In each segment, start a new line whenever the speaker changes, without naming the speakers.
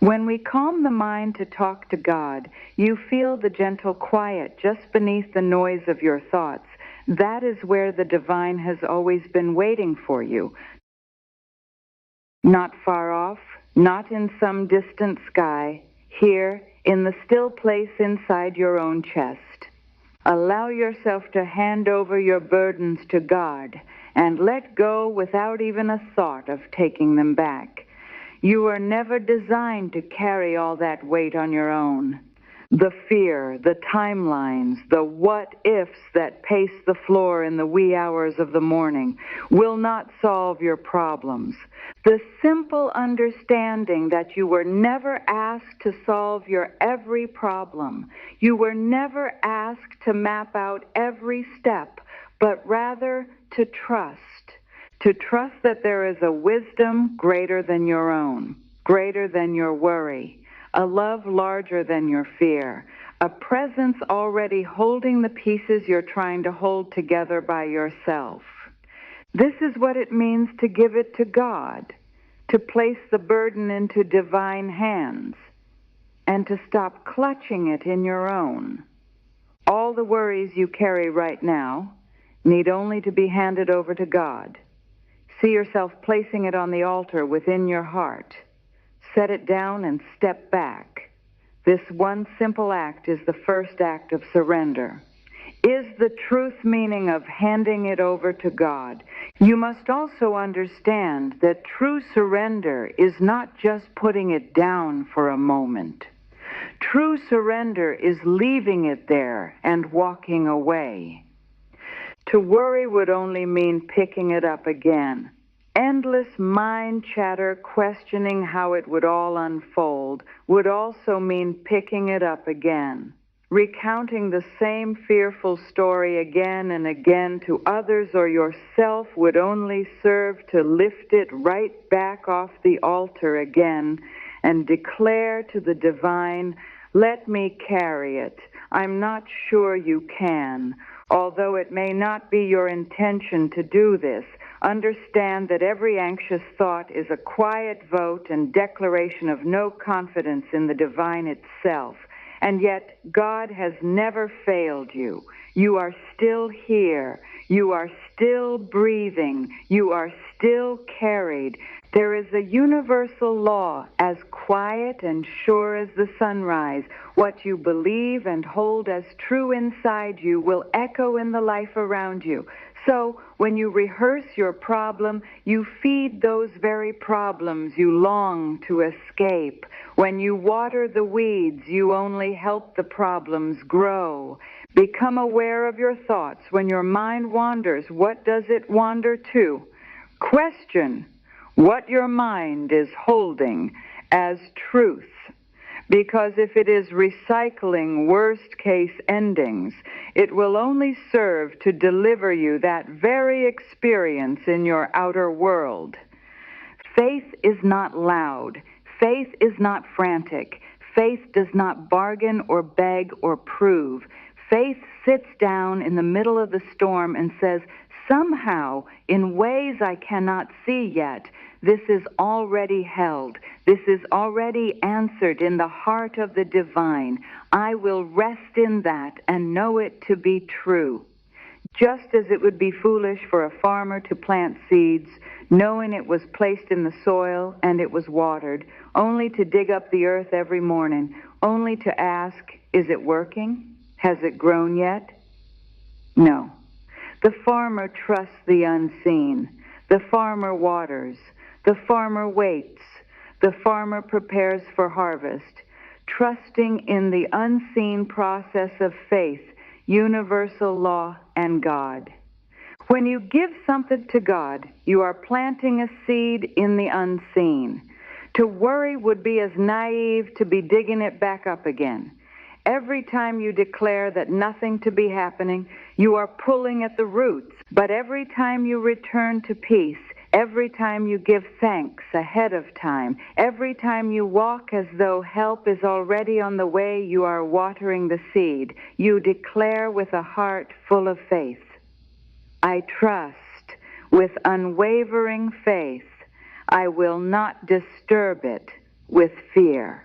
When we calm the mind to talk to God, you feel the gentle quiet just beneath the noise of your thoughts. That is where the divine has always been waiting for you. Not far off, not in some distant sky, here in the still place inside your own chest. Allow yourself to hand over your burdens to God and let go without even a thought of taking them back. You were never designed to carry all that weight on your own. The fear, the timelines, the what-ifs that pace the floor in the wee hours of the morning will not solve your problems. The simple understanding that you were never asked to solve your every problem. You were never asked to map out every step, but rather to trust. To trust that there is a wisdom greater than your own, greater than your worry, a love larger than your fear, a presence already holding the pieces you're trying to hold together by yourself. This is what it means to give it to God, to place the burden into divine hands, and to stop clutching it in your own. All the worries you carry right now need only to be handed over to God. See yourself placing it on the altar within your heart. Set it down and step back. This one simple act is the first act of surrender. Is the truth meaning of handing it over to God. You must also understand that true surrender is not just putting it down for a moment. True surrender is leaving it there and walking away. To worry would only mean picking it up again. Endless mind chatter questioning how it would all unfold would also mean picking it up again. Recounting the same fearful story again and again to others or yourself would only serve to lift it right back off the altar again and declare to the divine, "Let me carry it. I'm not sure you can. Although it may not be your intention to do this, understand that every anxious thought is a quiet vote and declaration of no confidence in the divine itself. And yet, God has never failed you. You are still here. You are still breathing. You are still carried. There is a universal law as quiet and sure as the sunrise. What you believe and hold as true inside you will echo in the life around you. So when you rehearse your problem, you feed those very problems you long to escape. When you water the weeds, you only help the problems grow. Become aware of your thoughts. When your mind wanders, what does it wander to? Question what your mind is holding as truth. Because if it is recycling worst-case endings, it will only serve to deliver you that very experience in your outer world. Faith is not loud. Faith is not frantic. Faith does not bargain or beg or prove. Faith sits down in the middle of the storm and says, somehow, in ways I cannot see yet, this is already held. This is already answered in the heart of the divine. I will rest in that and know it to be true. Just as it would be foolish for a farmer to plant seeds, knowing it was placed in the soil and it was watered, only to dig up the earth every morning, only to ask, is it working? Has it grown yet? No. The farmer trusts the unseen. The farmer waters. The farmer waits. The farmer prepares for harvest, trusting in the unseen process of faith, universal law, and God. When you give something to God, you are planting a seed in the unseen. To worry would be as naive to be digging it back up again. Every time you declare that nothing to be happening, you are pulling at the roots. But every time you return to peace, every time you give thanks ahead of time, every time you walk as though help is already on the way, you are watering the seed. You declare with a heart full of faith. I trust with unwavering faith. I will not disturb it with fear.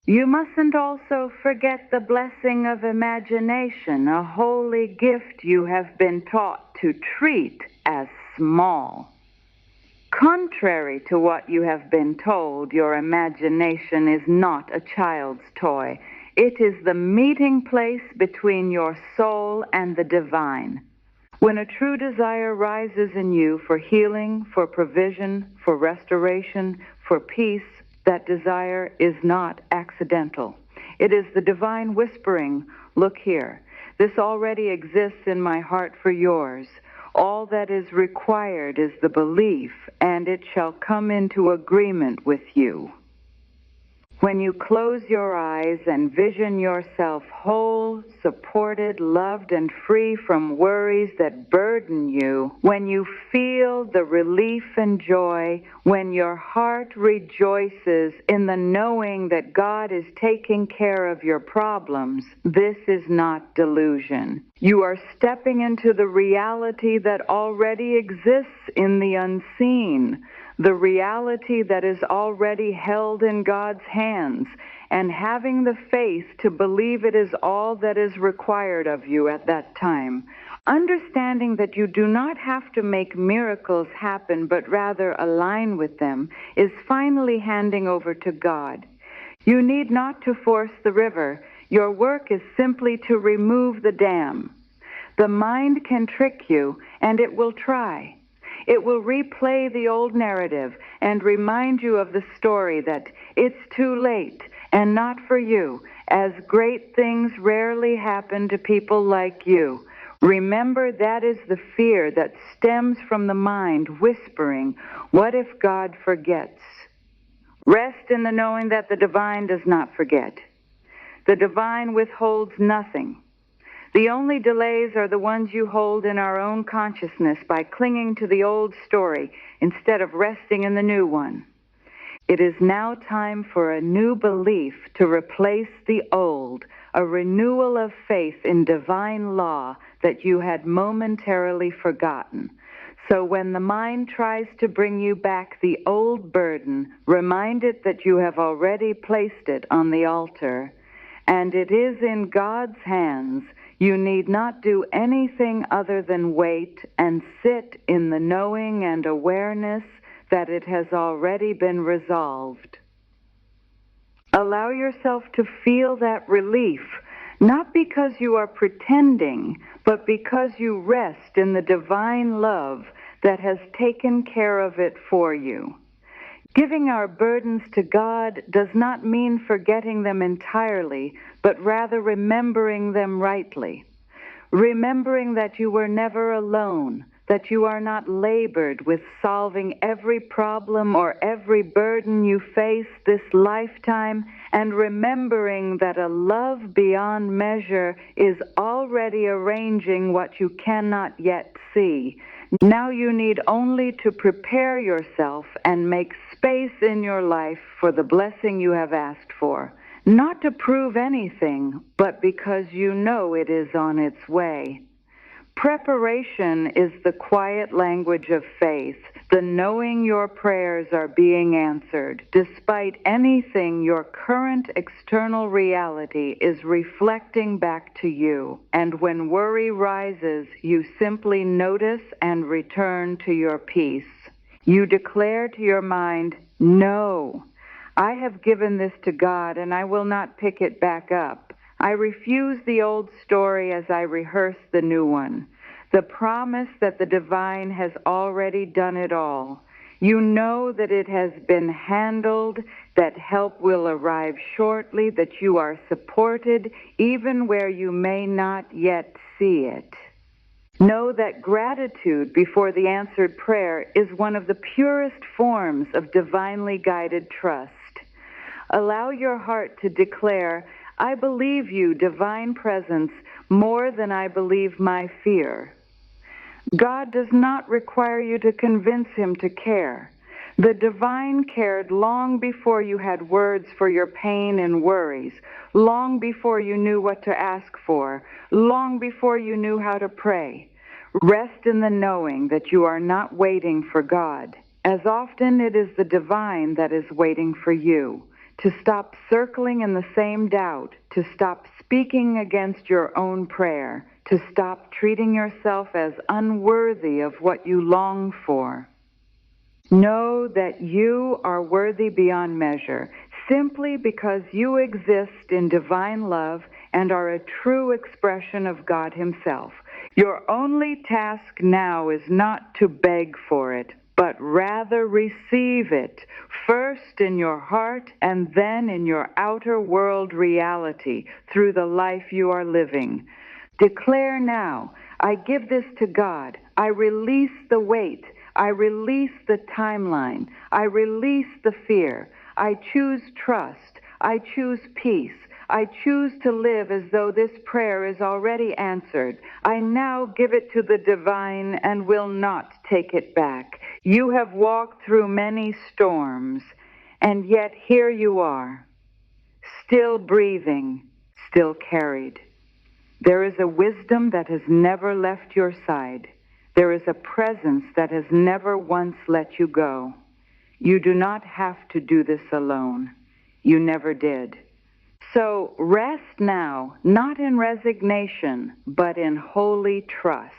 You mustn't also forget the blessing of imagination, a holy gift you have been taught to treat as small. Contrary to what you have been told, your imagination is not a child's toy. It is the meeting place between your soul and the divine. When a true desire rises in you for healing, for provision, for restoration, for peace, that desire is not accidental. It is the divine whispering, "Look here, this already exists in my heart for yours. All that is required is the belief, and it shall come into agreement with you." When you close your eyes and vision yourself whole, supported, loved, and free from worries that burden you, when you feel the relief and joy, when your heart rejoices in the knowing that God is taking care of your problems, this is not delusion. You are stepping into the reality that already exists in the unseen, the reality that is already held in God's hands, and having the faith to believe it is all that is required of you at that time. Understanding that you do not have to make miracles happen, but rather align with them, is finally handing over to God. You need not to force the river. Your work is simply to remove the dam. The mind can trick you, and it will try. It will replay the old narrative and remind you of the story that it's too late and not for you, as great things rarely happen to people like you. Remember, that is the fear that stems from the mind whispering, "What if God forgets?" Rest in the knowing that the divine does not forget. The divine withholds nothing. The only delays are the ones you hold in our own consciousness by clinging to the old story instead of resting in the new one. It is now time for a new belief to replace the old, a renewal of faith in divine law that you had momentarily forgotten. So when the mind tries to bring you back the old burden, remind it that you have already placed it on the altar, and it is in God's hands. You need not do anything other than wait and sit in the knowing and awareness that it has already been resolved. Allow yourself to feel that relief, not because you are pretending, but because you rest in the divine love that has taken care of it for you. Giving our burdens to God does not mean forgetting them entirely, but rather remembering them rightly. Remembering that you were never alone, that you are not labored with solving every problem or every burden you face this lifetime, and remembering that a love beyond measure is already arranging what you cannot yet see. Now you need only to prepare yourself and make space in your life for the blessing you have asked for. Not to prove anything, but because you know it is on its way. Preparation is the quiet language of faith, the knowing your prayers are being answered, despite anything your current external reality is reflecting back to you. And when worry rises, you simply notice and return to your peace. You declare to your mind, "No, I have given this to God, and I will not pick it back up. I refuse the old story as I rehearse the new one. The promise that the divine has already done it all. You know that it has been handled, that help will arrive shortly, that you are supported even where you may not yet see it." Know that gratitude before the answered prayer is one of the purest forms of divinely guided trust. Allow your heart to declare, "I believe you, divine presence, more than I believe my fear." God does not require you to convince him to care. The divine cared long before you had words for your pain and worries, long before you knew what to ask for, long before you knew how to pray. Rest in the knowing that you are not waiting for God. As often it is the divine that is waiting for you, to stop circling in the same doubt, to stop speaking against your own prayer, to stop treating yourself as unworthy of what you long for. Know that you are worthy beyond measure, simply because you exist in divine love and are a true expression of God Himself. Your only task now is not to beg for it, but rather receive it, first in your heart and then in your outer world reality through the life you are living. Declare now, I give this to God. I release the weight. I release the timeline. I release the fear. I choose trust. I choose peace. I choose to live as though this prayer is already answered. I now give it to the divine and will not take it back. You have walked through many storms, and yet here you are, still breathing, still carried. There is a wisdom that has never left your side. There is a presence that has never once let you go. You do not have to do this alone. You never did. So rest now, not in resignation, but in holy trust.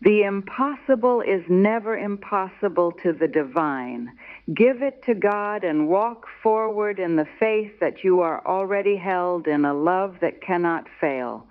The impossible is never impossible to the divine. Give it to God and walk forward in the faith that you are already held in a love that cannot fail.